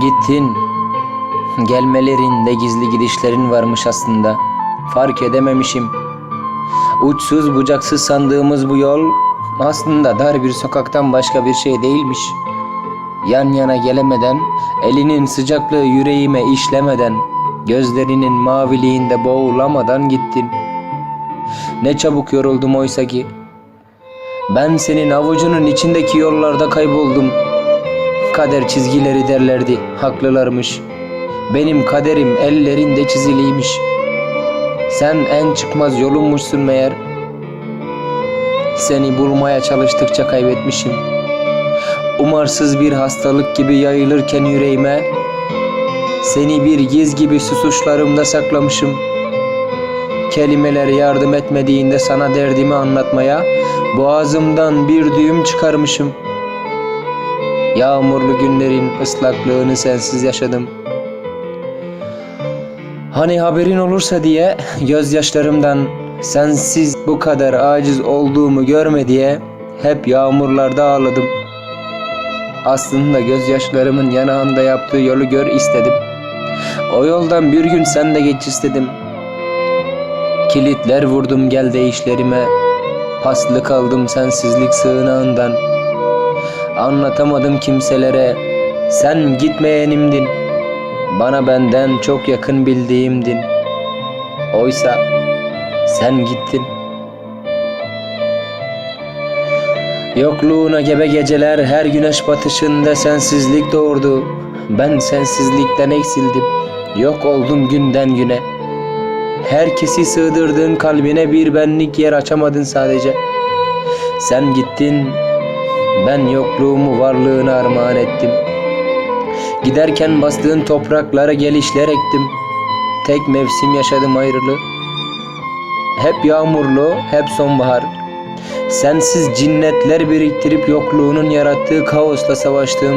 Gittin, gelmelerinde gizli gidişlerin varmış aslında. Fark edememişim. Uçsuz bucaksız sandığımız bu yol aslında dar bir sokaktan başka bir şey değilmiş. Yan yana gelemeden, elinin sıcaklığı yüreğime işlemeden, gözlerinin maviliğinde boğulamadan gittin. Ne çabuk yoruldum oysa ki. Ben senin avucunun içindeki yollarda kayboldum. Kader çizgileri derlerdi, haklılarmış. Benim kaderim ellerinde çiziliymiş. Sen en çıkmaz yolummuşsun meğer. Seni bulmaya çalıştıkça kaybetmişim. Umarsız bir hastalık gibi yayılırken yüreğime, seni bir giz gibi susuşlarımda saklamışım. Kelimeler yardım etmediğinde sana derdimi anlatmaya, boğazımdan bir düğüm çıkarmışım. Yağmurlu günlerin ıslaklığını sensiz yaşadım. Hani haberin olursa diye gözyaşlarımdan sensiz bu kadar aciz olduğumu görme diye hep yağmurlarda ağladım. Aslında gözyaşlarımın yanağında yaptığı yolu gör istedim. O yoldan bir gün sen de geç istedim. Kilitler vurdum gel değişlerime. Paslı kaldım sensizlik sığınağından. Anlatamadım kimselere. Sen gitmeyenimdin. Bana benden çok yakın bildiğimdin. Oysa sen gittin. Yokluğuna gebe geceler, her güneş batışında sensizlik doğurdu. Ben sensizlikten eksildim. Yok oldum günden güne. Herkesi sığdırdığın kalbine bir benlik yer açamadın sadece. Sen gittin, ben yokluğumu varlığına armağan ettim. Giderken bastığın topraklara gelişler ektim. Tek mevsim yaşadım ayrılığı. Hep yağmurlu, hep sonbahar. Sensiz cinnetler biriktirip yokluğunun yarattığı kaosla savaştım.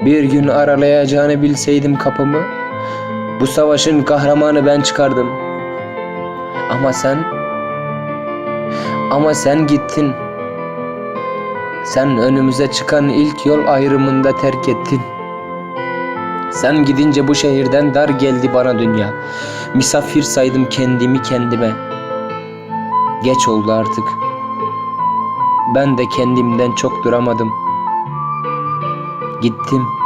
Bir gün aralayacağını bilseydim kapımı, bu savaşın kahramanı ben çıkardım. Ama sen gittin. Sen önümüze çıkan ilk yol ayrımında terk ettin. Sen gidince bu şehirden dar geldi bana dünya. Misafir saydım kendimi kendime. Geç oldu artık. Ben de kendimden çok duramadım. Gittim.